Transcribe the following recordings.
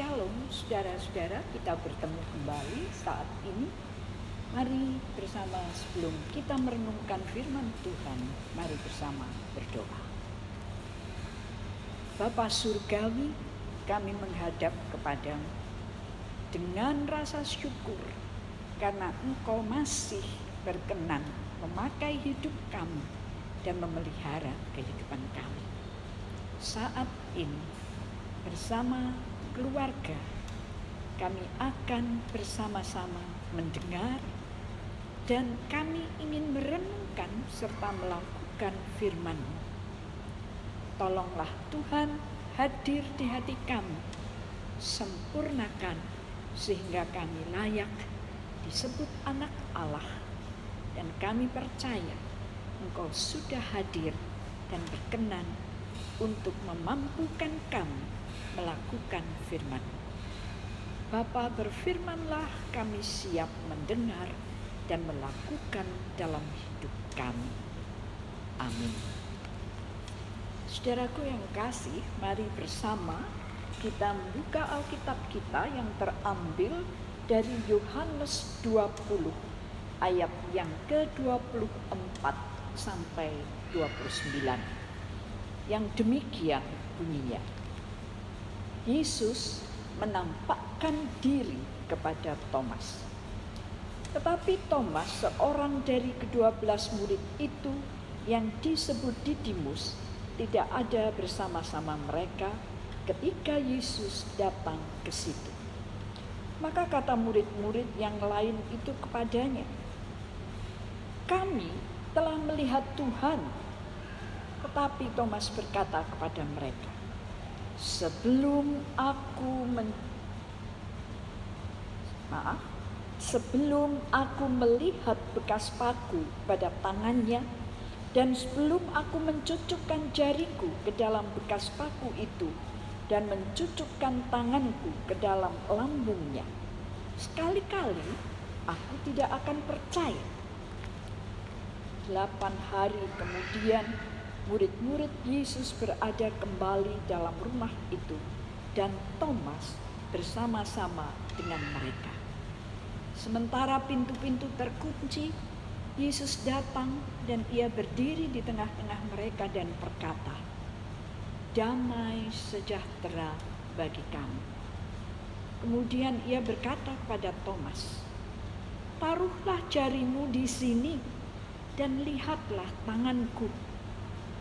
Shalom saudara-saudara, kita bertemu kembali saat ini. Mari bersama sebelum kita merenungkan firman Tuhan, mari bersama berdoa. Bapa Surgawi, kami menghadap kepadamu dengan rasa syukur karena Engkau masih berkenan memakai hidup kami dan memelihara kehidupan kami. Saat ini bersama keluarga, kami akan bersama-sama mendengar dan kami ingin merenungkan serta melakukan firman-Mu. Tolonglah Tuhan hadir di hati kami, sempurnakan sehingga kami layak disebut anak Allah, dan kami percaya Engkau sudah hadir dan berkenan untuk memampukan kami melakukan firman. Bapa, berfirmanlah, kami siap mendengar dan melakukan dalam hidup kami. Amin. Saudaraku yang kasih, mari bersama kita membuka Alkitab kita yang terambil dari Yohanes 20 ayat yang ke-24 sampai 29. Yang demikian bunyinya. Yesus menampakkan diri kepada Thomas. Tetapi Thomas, seorang dari ke-12 murid itu yang disebut Didimus, tidak ada bersama-sama mereka ketika Yesus datang ke situ. Maka kata murid-murid yang lain itu kepadanya, "Kami telah melihat Tuhan." Tetapi Thomas berkata kepada mereka, Sebelum aku melihat bekas paku pada tangannya, dan sebelum aku mencucukkan jariku ke dalam bekas paku itu, dan mencucukkan tanganku ke dalam lambungnya, sekali-kali aku tidak akan percaya. 8 hari kemudian, murid-murid Yesus berada kembali dalam rumah itu, dan Thomas bersama-sama dengan mereka. Sementara pintu-pintu terkunci, Yesus datang dan ia berdiri di tengah-tengah mereka dan berkata, "Damai sejahtera bagi kamu." Kemudian ia berkata kepada Thomas, "Taruhlah jarimu di sini dan lihatlah tanganku.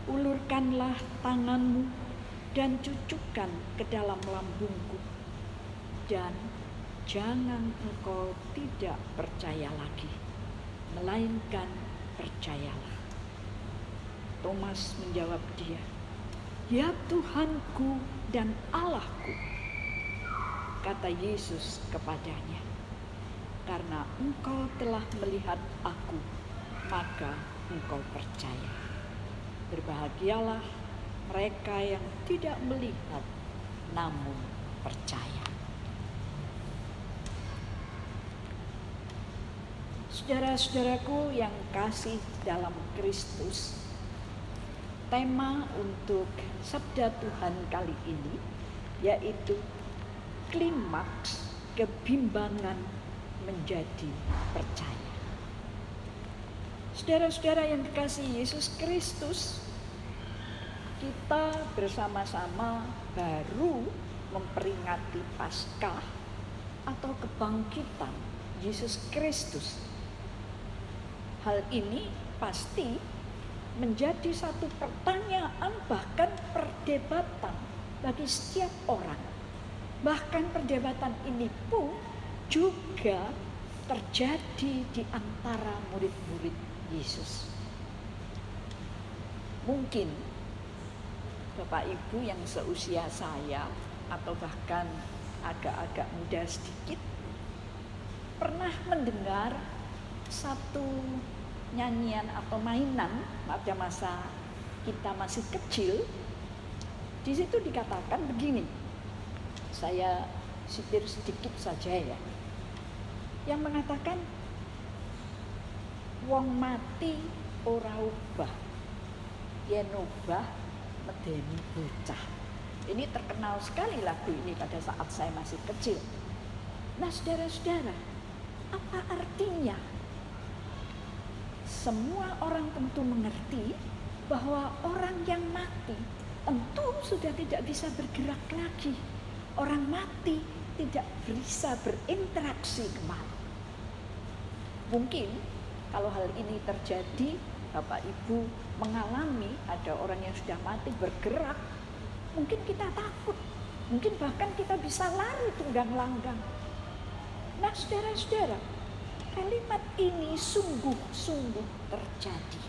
Ulurkanlah tanganmu dan cucukkan ke dalam lambungku. Dan jangan engkau tidak percaya lagi, melainkan percayalah." Thomas menjawab dia, "Ya Tuhanku dan Allahku." Kata Yesus kepadanya, "Karena engkau telah melihat aku, maka engkau percaya. Berbahagialah mereka yang tidak melihat namun percaya." Saudara-saudaraku yang kasih dalam Kristus, tema untuk Sabda Tuhan kali ini yaitu klimaks kebimbangan menjadi percaya. Saudara-saudara yang dikasihi Yesus Kristus, kita bersama-sama baru memperingati Paskah atau kebangkitan Yesus Kristus. Hal ini pasti menjadi satu pertanyaan, bahkan perdebatan bagi setiap orang. Bahkan perdebatan ini pun juga terjadi di antara murid-murid Yesus. Mungkin Bapak Ibu yang seusia saya atau bahkan agak-agak muda sedikit pernah mendengar satu nyanyian atau mainan pada masa kita masih kecil. Di situ dikatakan begini, saya sitir sedikit saja ya, yang mengatakan, "Wong mati ora ubah, yen ubah medeni bocah." Ini terkenal sekali lagu ini pada saat saya masih kecil. Nah, saudara-saudara, apa artinya? Semua orang tentu mengerti bahwa orang yang mati tentu sudah tidak bisa bergerak lagi. Orang mati tidak bisa berinteraksi kembali. Mungkin kalau hal ini terjadi, Bapak Ibu mengalami ada orang yang sudah mati bergerak, mungkin kita takut, mungkin bahkan kita bisa lari tunggang langgang. Nah, saudara-saudara, kalimat ini sungguh-sungguh terjadi.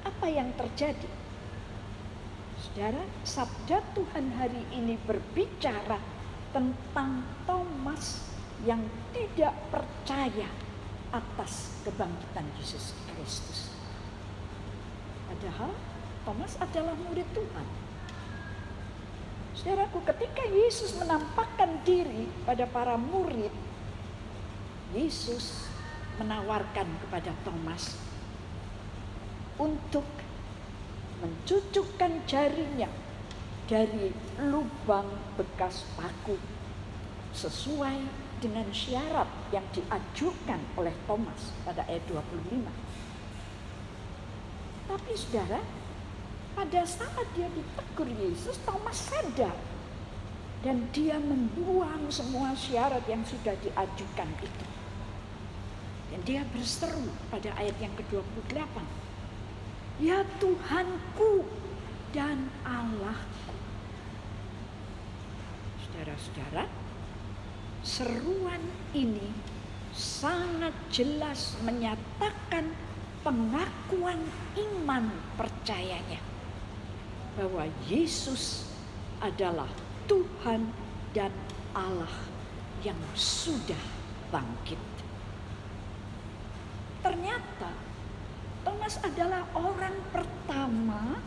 Apa yang terjadi? Saudara, sabda Tuhan hari ini berbicara tentang Thomas yang tidak percaya atas kebangkitan Yesus Kristus. Padahal Thomas adalah murid Tuhan. Saudaraku, ketika Yesus menampakkan diri pada para murid, Yesus menawarkan kepada Thomas untuk mencucukkan jarinya dari lubang bekas paku sesuai dengan syarat yang diajukan oleh Thomas pada ayat 25. Tapi saudara, pada saat dia ditegur Yesus, Thomas sadar dan dia membuang semua syarat yang sudah diajukan itu. Dan dia berseru pada ayat yang ke-28. Ya Tuhanku dan Allahku. Saudara-saudara, seruan ini sangat jelas menyatakan pengakuan iman percayanya bahwa Yesus adalah Tuhan dan Allah yang sudah bangkit. Ternyata Thomas adalah orang pertama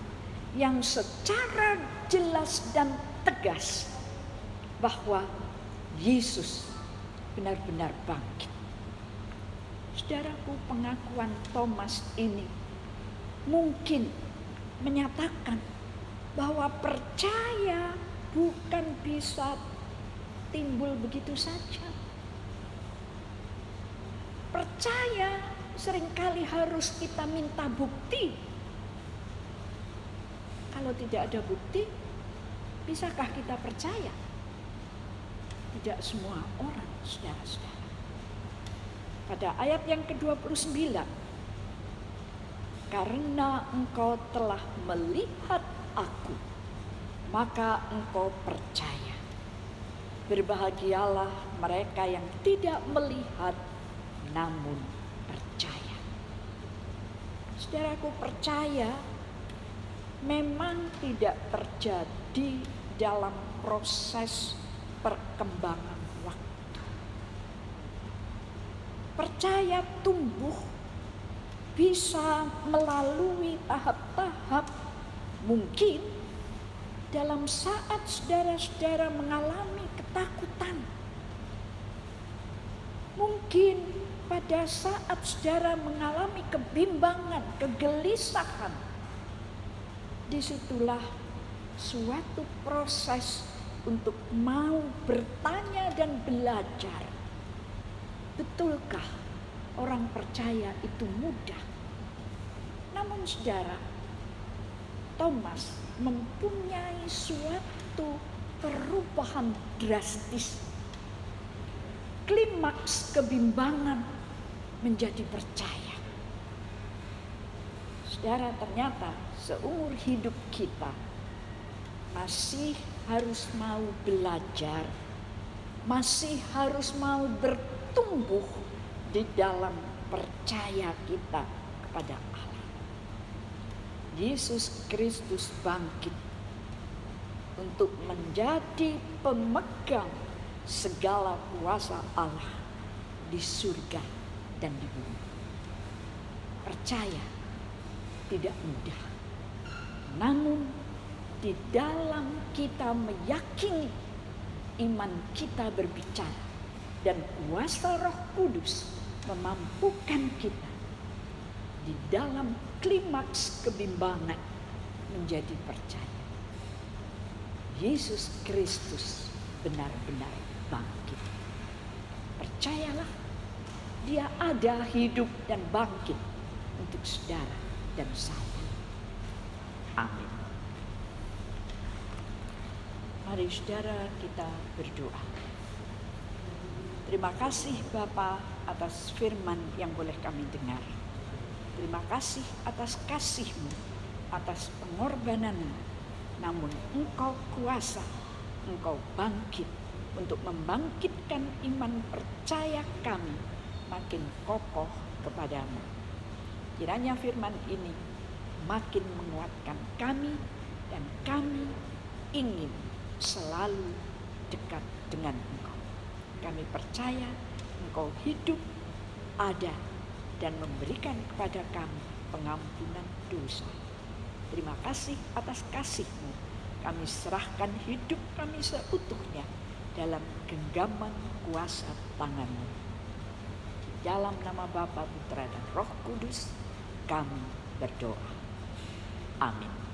yang secara jelas dan tegas bahwa Yesus benar-benar bangkit. Saudaraku, pengakuan Thomas ini mungkin menyatakan bahwa percaya bukan bisa timbul begitu saja. Percaya seringkali harus kita minta bukti. Kalau tidak ada bukti, bisakah kita percaya? Tidak semua orang, saudara-saudara. Pada ayat yang ke-29, karena engkau telah melihat aku, maka engkau percaya. Berbahagialah mereka yang tidak melihat, namun percaya. Saudaraku, percaya memang tidak terjadi dalam proses perkembangan waktu. Percaya tumbuh bisa melalui tahap-tahap. Mungkin dalam saat saudara-saudara mengalami ketakutan, mungkin pada saat saudara mengalami kebimbangan, kegelisahan, disitulah suatu proses untuk mau bertanya dan belajar. Betulkah orang percaya itu mudah? Namun saudara, Thomas mempunyai suatu perubahan drastis. Klimaks kebimbangan menjadi percaya. Saudara, ternyata seumur hidup kita masih harus mau belajar, masih harus mau bertumbuh di dalam percaya kita kepada Allah. Yesus Kristus bangkit untuk menjadi pemegang segala kuasa Allah di surga dan di bumi. Percaya tidak mudah, namun di dalam kita meyakini, iman kita berbicara dan kuasa Roh Kudus memampukan kita di dalam klimaks kebimbangan menjadi percaya. Yesus Kristus benar-benar bangkit. Percayalah, Dia ada, hidup dan bangkit untuk saudara dan saya. Amin. Mari saudara kita berdoa. Terima kasih Bapa atas firman yang boleh kami dengar. Terima kasih atas kasih-Mu, atas pengorbanan-Mu. Namun Engkau kuasa, Engkau bangkit untuk membangkitkan iman percaya kami makin kokoh kepadamu. Kiranya firman ini makin menguatkan kami dan kami ingin selalu dekat dengan Engkau. Kami percaya Engkau hidup, ada, dan memberikan kepada kami pengampunan dosa. Terima kasih atas kasih-Mu. Kami serahkan hidup kami seutuhnya dalam genggaman kuasa tangan-Mu. Dalam nama Bapa, Putra, dan Roh Kudus, kami berdoa. Amin.